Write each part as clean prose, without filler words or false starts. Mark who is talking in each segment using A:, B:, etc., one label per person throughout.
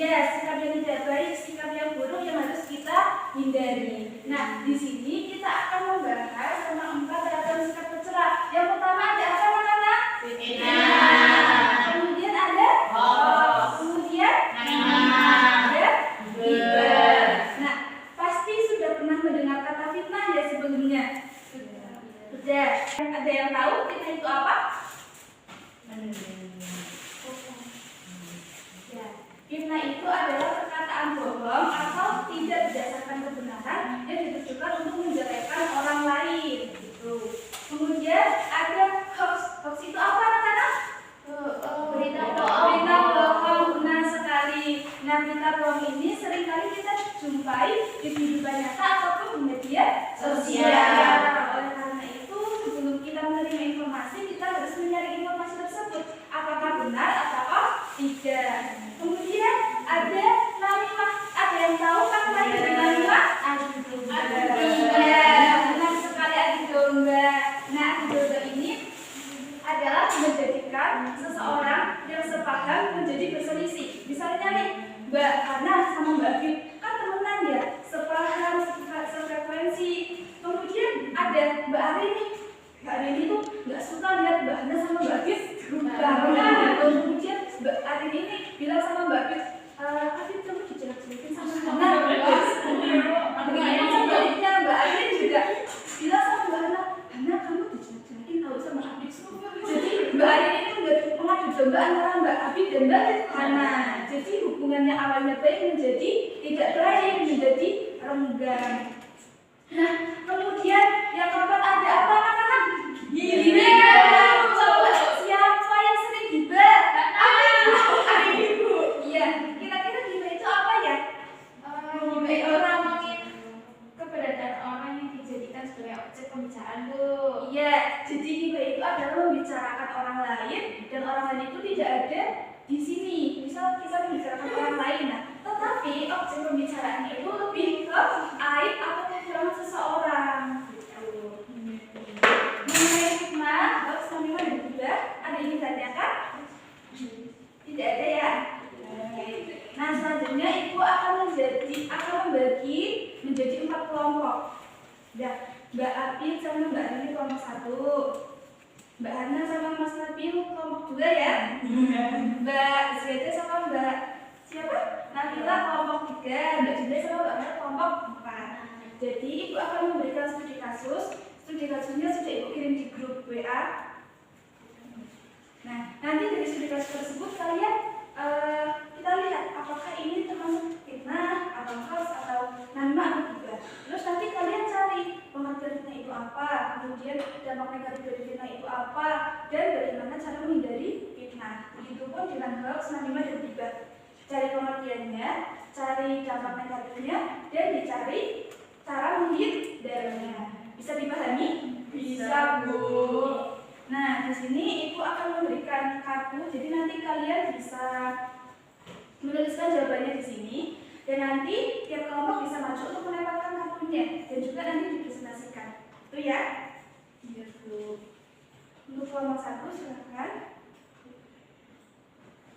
A: Ya, sikap yang tidak baik, sikap yang buruk yang harus kita hindari. Nah, di sini kita akan membahas tentang 4 ragam sikap tercela. Yang pertama ada apa, anak-anak? Fitnah. Kemudian ada hoax. Kemudian ada ghibah. Nah, pasti sudah pernah mendengar kata fitnah ya sebelumnya. Sudah. Ada yang tahu fitnah itu apa? Ya, fitnah itu adalah perkataan bohong atau tidak berdasarkan kebenaran yang ditujukan untuk menjelekan orang lain. Gitu. Kemudian ada hoax. Hoax itu apa, anak-anak? Berita bohong. Berita bohong, benar sekali. Nah, berita bohong ini seringkali kita jumpai di kehidupan nyata ataupun di media sosial. Oleh karena itu, sebelum kita menerima informasi, kita harus mencari informasi tersebut. Apakah benar ataukah tidak? Kemudian ada namimah. Ada yang tahu kan lagi namimah? Iya, benar sekali, adu domba. Nah, adu domba ini adalah menjadikan seseorang yang sepaham menjadi berselisih. Misalnya nih, Mbak Hana sama Mbak Fit kan temenan ya, sepaham, sefrekuensi. Kemudian ada Mbak Arini. Mbak Arini tuh nggak suka lihat Mbak Hana sama Mbak Fit barengan. Kemudian Mbak Arini ini bilang sama Mbak Fit, Fit kamu dijelek-jelekin sama Hana. Dengan sebaliknya Mbak Arini juga bilang sama Mbak Hana, Hana kamu dijelek-jelekin tahu sama adikku. Jadi Mbak Arini itu mengadu domba antara Mbak Abi dan Mbak Hana. Jadi hubungannya awalnya baik menjadi tidak baik, menjadi renggang. Nah, kemudian yang keempat ada apa, anak-anak? Gibah. Coba siapa yang sering gibah? Ibu. Iya, kira-kira gibah itu apa ya?
B: Gibah orang ngomongin keberadaan orang yang dijadikan sebagai objek pembicaraan, Bu.
A: Iya, jadi gibah itu adalah membicarakan orang lain dan orang lain itu tidak ada di sini. Misal kita membicarakan orang lain, nah, tetapi objek pembicaraan itu lebih ke aib atau kekurangan seseorang. Mengenai hikmah, hoax, namimah dan ghibah, ada yang ditanyakan? Tidak ada ya? Nah, selanjutnya ibu akan membagi menjadi 4 kelompok. Ya, Mbak Apit sama Mbak Ani kelompok 1, Mbak Hana sama Mas Nabil kelompok 2 ya. Mbak Zeda sama Mbak siapa? Nabila kelompok 3, Mbak Julia sama Mbak Mel kelompok 4. Jadi ibu akan memberikan studi kasus. Studi kasusnya sudah ibu kirim di grup WA. Nah, nanti dari studi kasus tersebut kalian kita lihat apakah ini termasuk fitnah atau hoax atau namimah atau ghibah. Terus nanti kalian cari pengertian fitnah itu apa, kemudian dampak negatif dari fitnah itu apa, dan bagaimana cara menghindari fitnah. Begitupun dengan hoax, namimah dan ghibah. Cari pengertiannya, cari dampak negatifnya, dan dicari cara menghindarinya. Bisa dipahami? Bisa, Bu. Nah, di sini ibu akan memberikan kartu, jadi nanti kalian bisa menuliskan jawabannya di sini, dan nanti tiap kelompok bisa maju untuk menempatkan kartunya, dan juga nanti dipresentasikan. Itu ya. Iya, Bu. Untuk kelompok 1 silakan.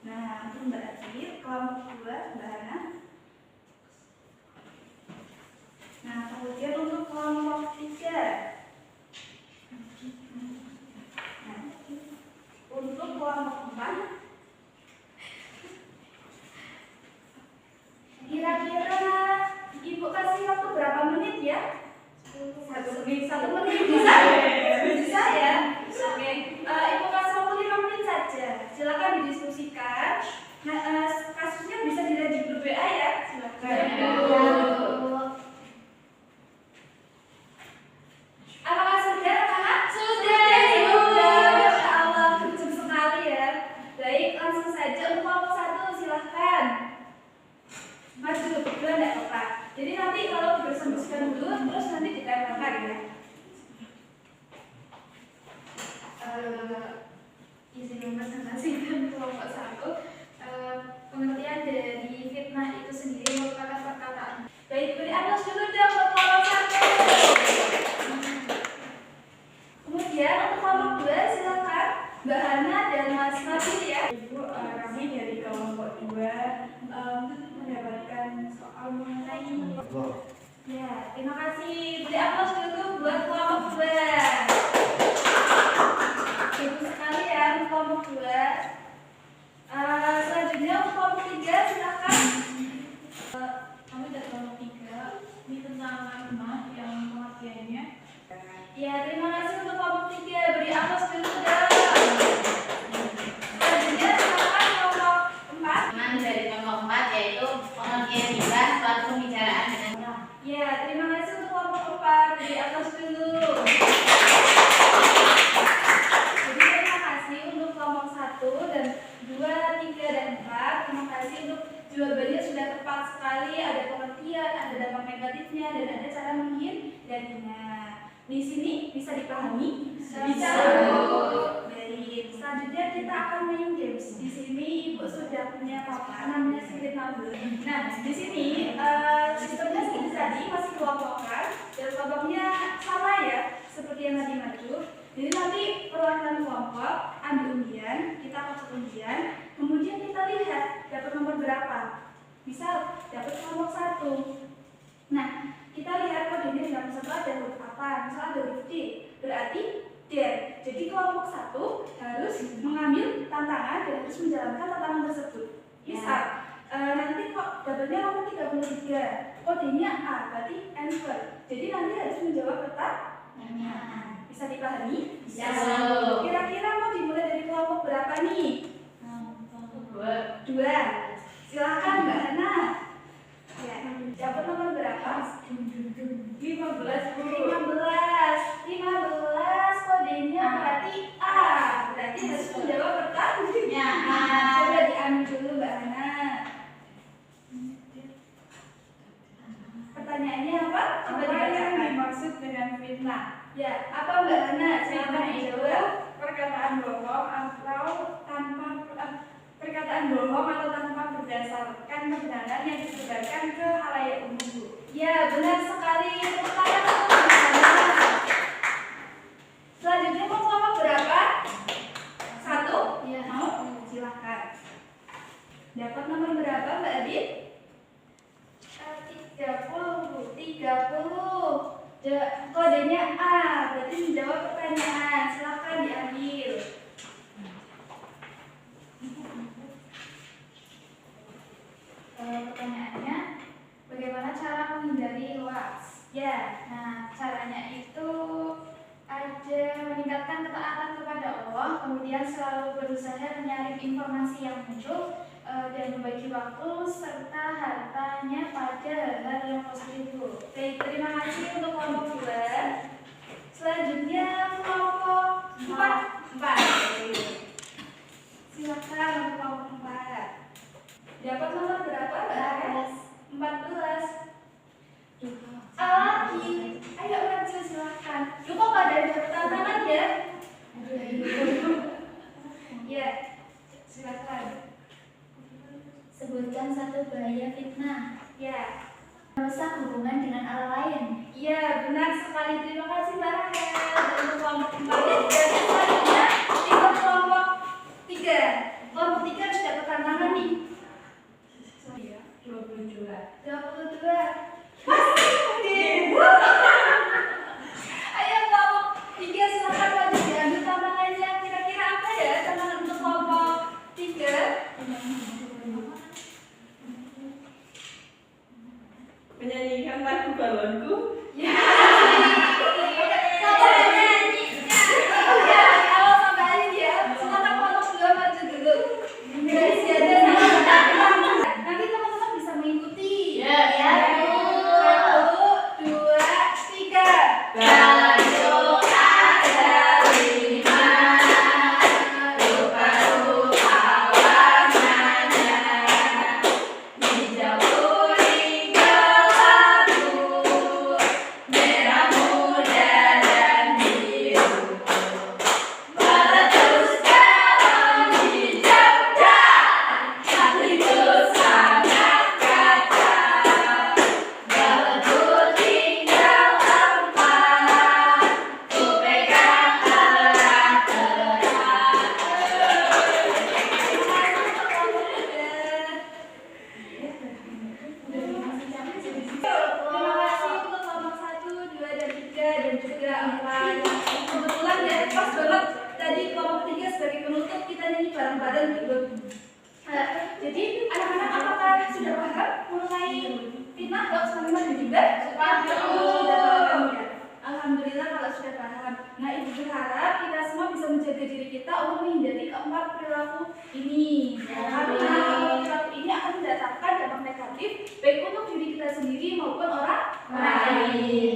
A: Nah, untuk Mbak Adit, kelompok 2 Mbak Hana. Nah, kemudian untuk kelompok 3. Untuk kelompok 4, kira-kira ibu kasih waktu berapa menit ya? 1 menit bisa? Bisa ya? Oke, ibu kasih waktu 5 menit saja. Silakan didiskusikan. Nah, kasusnya bisa dilihat di grup WA ya. kelompok 2 mendapatkan soal mengenai ya, terima kasih. Beri aplaus dulu buat kelompok 2. Bagus sekali ya untuk kelompok 2. Selanjutnya untuk kelompok 3 silakan.
B: Kami dari kelompok 3 ini tentang kalimat yang pengertiannya.
A: Ya, terima kasih untuk kelompok 3. Beri aplaus dulu dong. Selanjutnya silakan kelompok 4.
C: Teman dari kelompok 4 yaitu pengertian gibah suatu pembicaraan dengan
A: Ya, terima kasih untuk kelompok 4. Beri aplaus dulu. Jadi terima kasih untuk kelompok 1 dan 2, 3 dan 4. Terima kasih untuk jawabannya sudah tepat sekali. Ada pengertian, ada dampak negatifnya, dan ada cara menghindarinya. Di sini bisa dipahami?
B: Bisa.
A: Baik. Selanjutnya kita akan main games. Di sini Ibu sudah punya papan namanya Secret Number. Nah, di sini sistemnya seperti tadi masih kelompokan dan kelompoknya sama ya, seperti yang tadi maju. Jadi nanti perwakilan kelompok ambil undian, kita kocok undian, kemudian kita lihat dapat nomor berapa. Misal dapat kelompok 1. Nah, kita lihat kodenya di dalam satu ada huruf apa, misal ada huruf D, berarti D. Jadi kelompok 1 harus mengambil tantangan dan harus menjalankan tantangan tersebut. Misal, nanti kok dapatnya nomor 33, kodenya A, berarti answer. Jadi nanti harus menjawab pertanyaan. Bisa dipahami?
C: Bisa.
A: Kira-kira mau dimulai dari kelompok berapa nih? 2. Silakan Mbak Hana. Ya, dapat nomor berapa? 15. 15 kodenya berarti A. Berarti harus menjawab pertanyaan. Coba diambil dulu Mbak Hana. Pertanyaannya apa? Coba dibacakan.
B: Dimaksud dengan fitnah?
A: Ya, apa Mbak Hana? Silakan dijawab.
B: Perkataan bohong atau tanpa berdasarkan kebenaran yang disebarkan ke khalayak umum, Bu.
A: Ya, benar sekali. Tepuk tangan untuk Mbak Hana. Selanjutnya mau kelompok berapa? 1?
B: Iya.
A: Mau? Silakan. Dapat nomor berapa Mbak Adit? 30. Kodenya A, berarti menjawab pertanyaan. Silakan diambil.
B: Pertanyaannya, bagaimana cara menghindari hoax?
A: Ya,
B: Nah, caranya itu ada meningkatkan ketaatan kepada Allah, kemudian selalu berusaha menyaring informasi yang muncul, dan membagi waktu serta hartanya pada hal yang positif.
A: baik, terima kasih untuk kelompok 2. Selanjutnya kelompok 4. Silakan untuk kelompok 4. Dapat nomor berapa Mbak Ares? 14. Lagi. Ayo maju silakan. Lu kok gak ada tantangan ya? Ya, silakan.
C: sebutkan satu bahaya fitnah
A: Ya,
C: merusak hubungan dengan orang lain.
A: iya benar sekali. Terima kasih Mbak Rahel untuk kelompok 4. Dan selanjutnya ikut kelompok 3. Kelompok 3 harus dapat tantangan nih. 22. Masih. Ayo kelompok 3 silakan maju diambil tantangannya. Kira-kira apa ya tantangan untuk kelompok 3?
D: Menyanyikan lagu balonku.
A: Ya. Sama nyanyinya. Ya, kalau sampai ini ya. Silakan kelompok 2 maju dulu. Guys, ya ada nanti teman-teman bisa mengikuti.
C: Ya, ya.
A: 1, 2, 3.
C: Balonku ada 5, rupa-rupa warnanya, hijau, kuning, gelap,
A: lain. Tina, kalau sama juga?
C: Sepakat.
A: Sudah paham ya? Alhamdulillah kalau sudah paham. Nah, Ibu berharap kita semua bisa menjaga diri kita untuk menghindari keempat perilaku ini. Karena keempat perilaku ini akan mendatangkan dampak negatif baik untuk diri kita sendiri maupun orang lain.